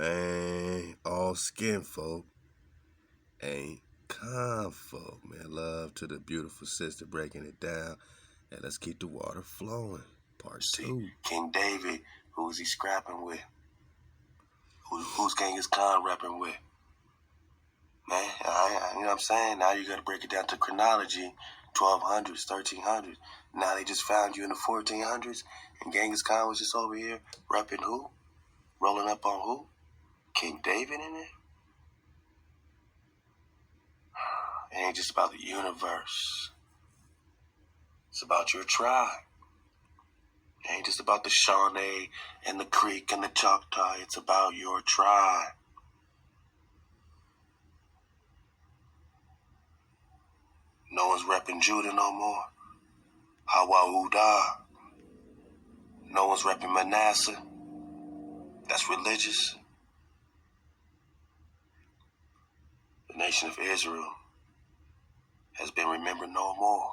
Man, all skin folk ain't confolk. Man, love to the beautiful sister breaking it down. And let's keep the water flowing. Part 2. King David, who's he scrapping with? Who's Genghis Khan rapping with? Man, you know what I'm saying? Now you got to break it down to chronology, 1200s, 1300s. Now they just found you in the 1400s, and Genghis Khan was just over here repping who? Rolling up on who? King David in it? It ain't just about the universe. It's about your tribe. It ain't just about the Shawnee and the Creek and the Choctaw. It's about your tribe. No one's repping Judah no more. HaWah. No one's repping Manasseh. That's religious. The nation of Israel has been remembered no more.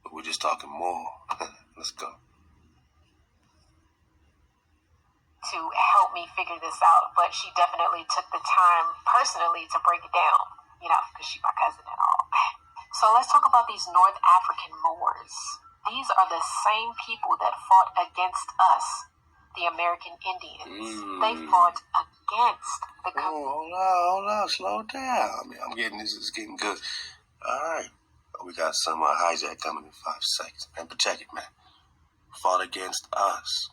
But we're just talking more. Let's go. To help me figure this out, but she definitely took the time personally to break it down, because she's my cousin and all. So let's talk about these North African Moors. These are the same people that fought against us, the American Indians. They fought against the... Hold on, slow down. I'm getting this. It's getting good. All right. We got some hijack coming in 5 seconds. Man, but check it, man. Fought against us.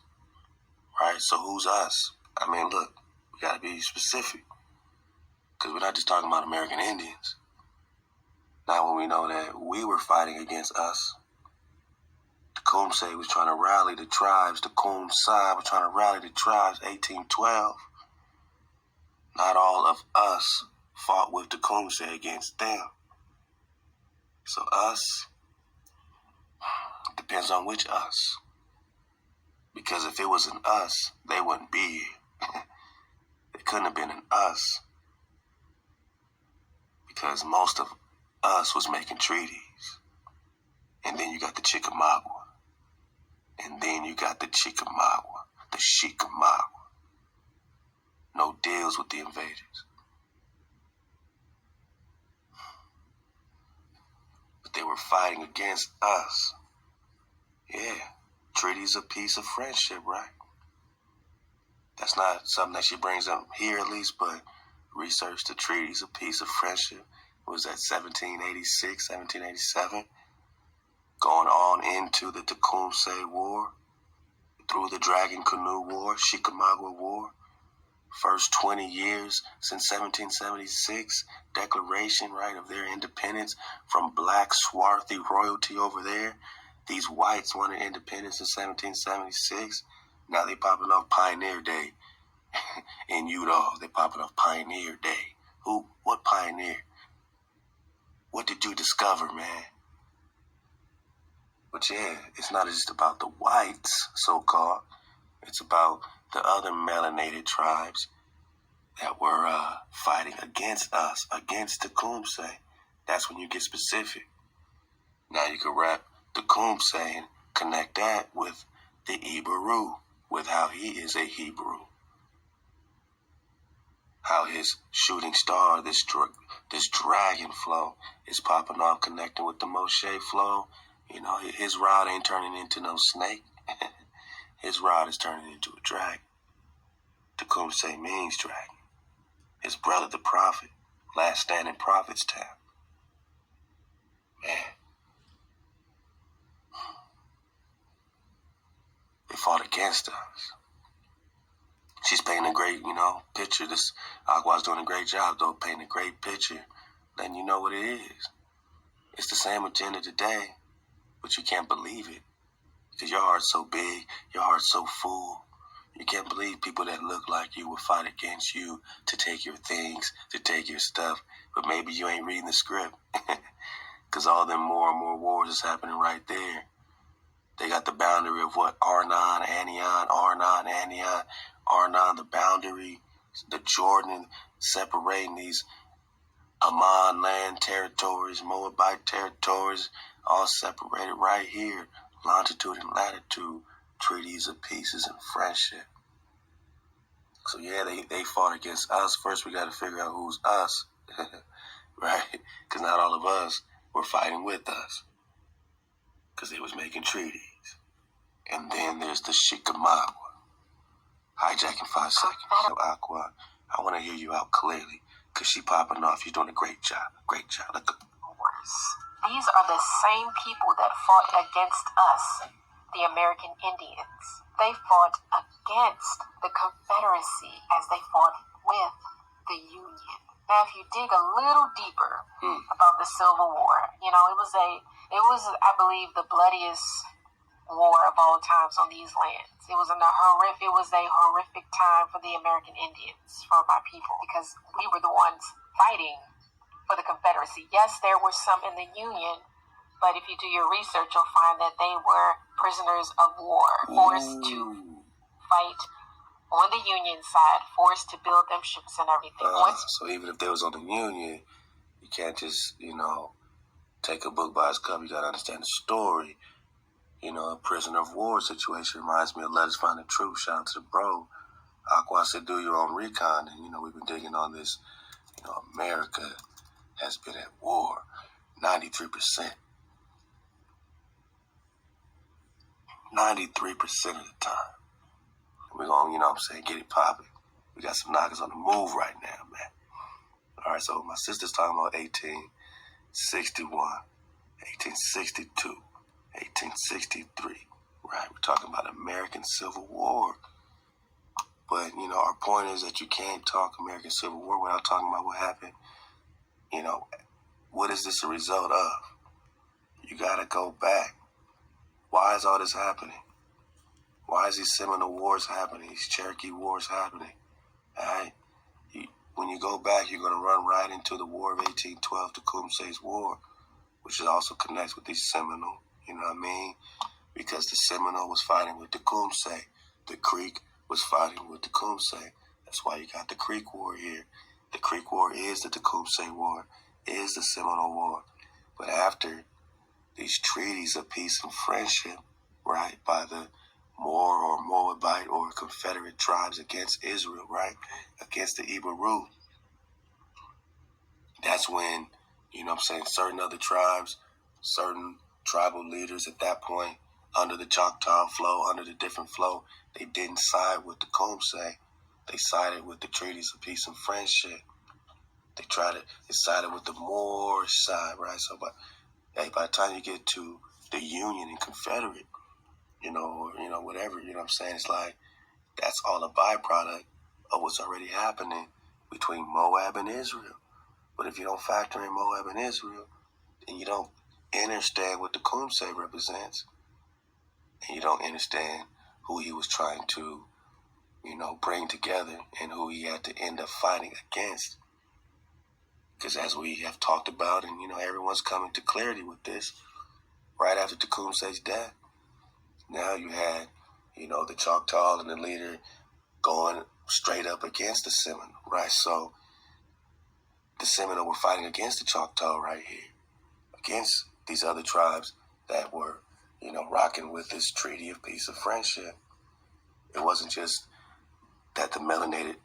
Right? So who's us? Look, we got to be specific. Because we're not just talking about American Indians. Now when we know that we were fighting against us, Techumseh was trying to rally the tribes. Techumseh was trying to rally the tribes, 1812. Not all of us fought with Techumseh against them. So us, depends on which us. Because if it was an us, they wouldn't be here. It couldn't have been an us. Because most of us was making treaties. And then you got the Chickamauga. And then you got the Chickamauga. The Chickamauga. No deals with the invaders. But they were fighting against us. Yeah. Treaties of peace, of friendship, right? That's not something that she brings up here, at least, but research the treaties of peace, of friendship. Was that 1786, 1787? Going on into the Techumseh War, through the Dragon Canoe War, Chickamauga War. First 20 years since 1776, declaration, right, of their independence from black swarthy royalty over there. These whites wanted independence in 1776. Now they popping off Pioneer Day in Utah. They popping off Pioneer Day. Who? What pioneer? What did you discover, man? But yeah, it's not just about the whites, so-called. It's about the other melanated tribes that were fighting against us, against Techumseh. That's when you get specific. Now you can wrap Techumseh and connect that with the Hebrew, with how he is a Hebrew. How his shooting star, this dragon flow, is popping off, connecting with the Moshe flow. His rod ain't turning into no snake. His rod is turning into a dragon. Techumseh means dragon. His brother, the prophet, last standing prophet's town. Man. They fought against us. She's painting a great, picture. This Aqua's doing a great job, though, painting a great picture. Letting you know what it is. It's the same agenda today, but you can't believe it. Because your heart's so big, your heart's so full. You can't believe people that look like you will fight against you to take your things, to take your stuff. But maybe you ain't reading the script. Because all them more and more wars is happening right there. They got the boundary of what? Arnon, the boundary, the Jordan, separating these Ammon land territories, Moabite territories, all separated right here. Longitude and latitude, treaties of peace and friendship. So yeah, they fought against us. First, we got to figure out who's us, right? Because not all of us were fighting with us, because they was making treaties. And then there's the Chickamauga. Hijacking 5 seconds. So Aqua, I want to hear you out clearly, because she popping off. You're doing a great job. Great job. These are the same people that fought against us, the American Indians. They fought against the Confederacy as they fought with the Union. Now, if you dig a little deeper about the Civil War, it was, I believe, the bloodiest war of all times on these lands. It was a horrific time for the American Indians, for my people, because we were the ones fighting for the Confederacy. Yes, there were some in the Union, but if you do your research, you'll find that they were prisoners of war, forced to fight on the Union side, forced to build them ships and everything. So even if they was on the Union, you can't just, take a book by its cover. You got to understand the story. A prisoner of war situation reminds me of Let Us Find the Truth. Shout out to the bro. Aqua said, do your own recon. And, we've been digging on this. America has been at war 93%. 93% of the time. We're going to, get it popping. We got some knockers on the move right now, man. All right, so my sister's talking about 1861, 1862, 1863. Right, we're talking about American Civil War. But, our point is that you can't talk American Civil War without talking about what happened. What is this a result of? You got to go back. Why is all this happening? Why is these Seminole Wars happening? These Cherokee Wars happening? All right? When you go back, you're going to run right into the War of 1812, Techumseh's War, which also connects with these Seminole, you know what I mean? Because the Seminole was fighting with Techumseh. The Creek was fighting with Techumseh. That's why you got the Creek War here. The Creek War is the Techumseh War, is the Seminole War. But after these treaties of peace and friendship, right, by the Moor or Moabite or Confederate tribes against Israel, right, against the Iberu, that's when, certain other tribes, certain tribal leaders at that point, under the Choctaw flow, under the different flow, they didn't side with the Techumseh. They sided with the treaties of peace and friendship. They sided with the Moorish side, right? So, by the time you get to the Union and Confederate, or whatever, it's like, that's all a byproduct of what's already happening between Moab and Israel. But if you don't factor in Moab and Israel, and you don't understand what the Techumseh represents, and you don't understand who he was trying to, bring together and who he had to end up fighting against. Because as we have talked about, and, everyone's coming to clarity with this, right after Tecumseh's death, now you had, the Choctaw and the leader going straight up against the Seminole, right? So the Seminole were fighting against the Choctaw right here, against these other tribes that were, rocking with this treaty of peace and friendship. It wasn't just that the melanated,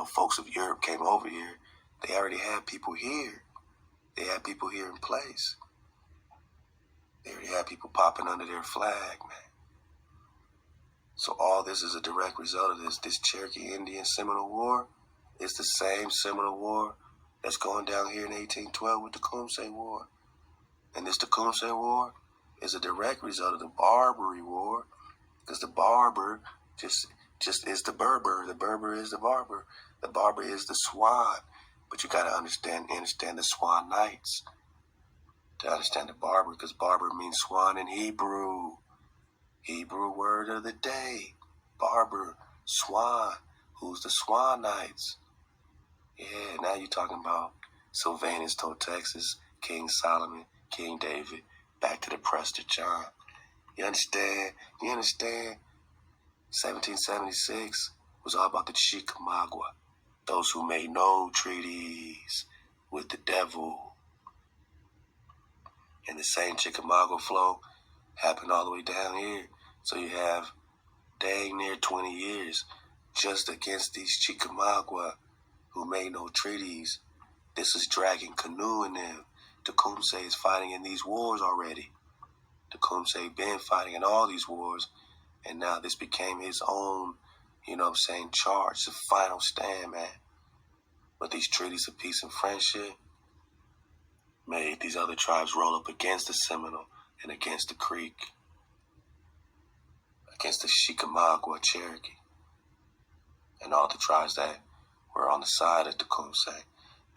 folks of Europe came over here. They already had people here. They had people here in place. They already had people popping under their flag, man. So all this is a direct result of this Cherokee Indian Seminole War. It's the same Seminole War that's going down here in 1812 with the Tecumseh War. And this Tecumseh War is a direct result of the Barbary War, because the Barber just is the Berber. The Berber is the Barber. The Barber is the Swan. But you got to understand the Swan Knights to understand the Barber, because Barber means swan in Hebrew. Hebrew word of the day. Barber, Swan. Who's the Swan Knights? Yeah, now you're talking about Sylvanus to Texas, King Solomon, King David, back to the Prester John. You understand? 1776 was all about the Chickamauga, those who made no treaties with the devil. And the same Chickamauga flow happened all the way down here. So you have dang near 20 years just against these Chickamauga who made no treaties. This is dragging canoeing them. Techumseh is fighting in these wars already. Techumseh been fighting in all these wars, and now this became his own, charge, the final stand, man. But these treaties of peace and friendship made these other tribes roll up against the Seminole and against the Creek, against the Chickamauga, Cherokee, and all the tribes that were on the side of Techumseh.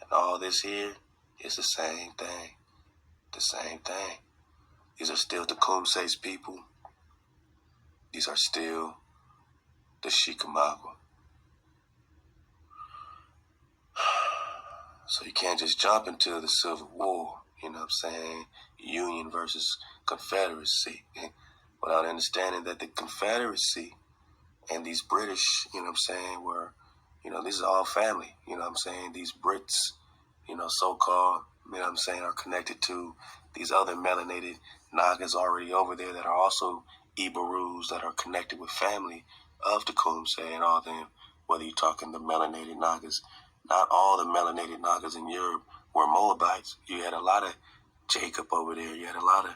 And all this here is the same thing. The same thing. These are still Techumseh's people. These are still the Chickamauga. So you can't just jump into the Civil War, Union versus Confederacy, without understanding that the Confederacy and these British, were, this is all family, these Brits, so-called, are connected to these other melanated Nagas already over there that are also Ibarus that are connected with family of Techumseh and all them, whether you're talking the melanated Nagas. Not all the melanated Nagas in Europe were Moabites. You had a lot of Jacob over there. You had a lot of,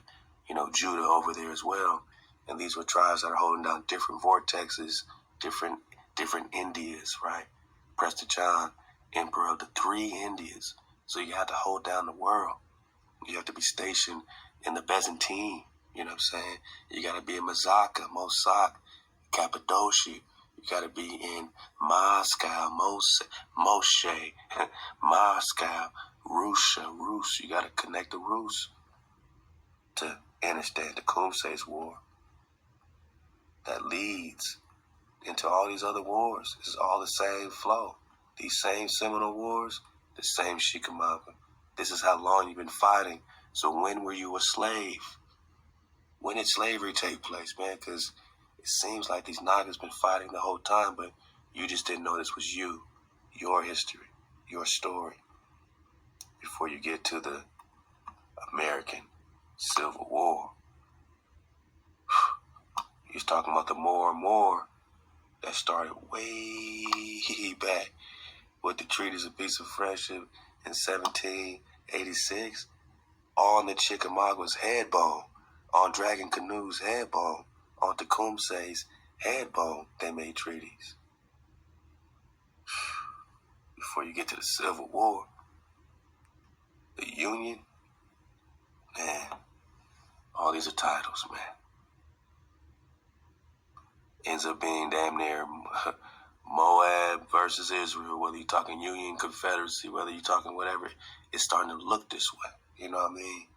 Judah over there as well. And these were tribes that are holding down different vortexes, different Indias, right? Prester John, emperor of the 3 Indias. So you had to hold down the world. You have to be stationed in the Byzantine, you got to be in Mazaka, Mosak, Cappadocia. You got to be in Moscow, Moshe, Moscow, Russia, Rus. You got to connect the Rus to understand Techumseh's war that leads into all these other wars. It's all the same flow. These same Seminole wars, the same Chickamauga. This is how long you've been fighting. So when were you a slave? When did slavery take place, man? Because it seems like these Nagas been fighting the whole time, but you just didn't know this was you, your history, your story, before you get to the American Civil War. He's talking about the more and more that started way back with the Treaties of Peace and Friendship in 1786 on the Chickamauga's head bone, on Dragon Canoe's head bone, on Tecumseh's head bone, they made treaties. Before you get to the Civil War, the Union, man, all these are titles, man. Ends up being damn near Moab versus Israel, whether you're talking Union, Confederacy, whether you're talking whatever, it's starting to look this way. You know what I mean?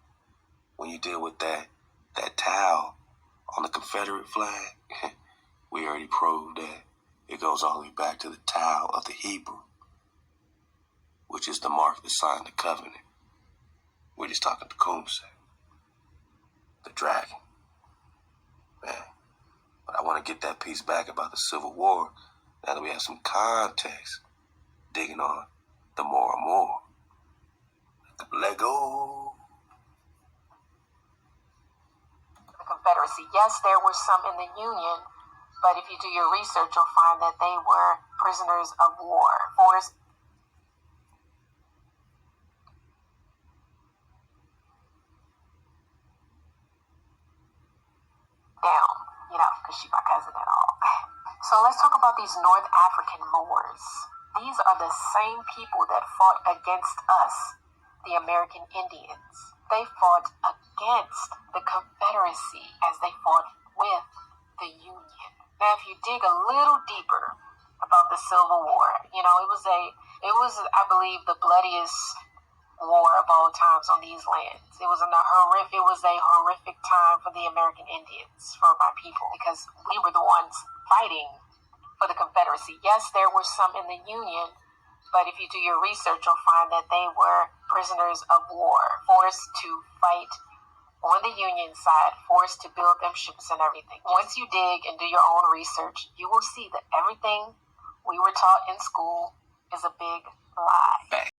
When you deal with that towel on the Confederate flag, we already proved that it goes all the way back to the towel of the Hebrew, which is the mark that signed the covenant. We're just talking Techumseh, the dragon, man. But I want to get that piece back about the Civil War now that we have some context, digging on the more and more. Let go. The Confederacy, yes, there were some in the Union, but if you do your research, you'll find that they were prisoners of war, forced down, because she's my cousin and all. So let's talk about these North African Moors. These are the same people that fought against us, the American Indians. They fought against the Confederacy as they fought with the Union. Now, if you dig a little deeper about the Civil War, it was, I believe, the bloodiest war of all times on these lands. It was a horrific time for the American Indians, for my people, because we were the ones fighting for the Confederacy. Yes, there were some in the Union, but if you do your research, you'll find that they were prisoners of war, forced to fight on the Union side, forced to build them ships and everything. Once you dig and do your own research, you will see that everything we were taught in school is a big lie.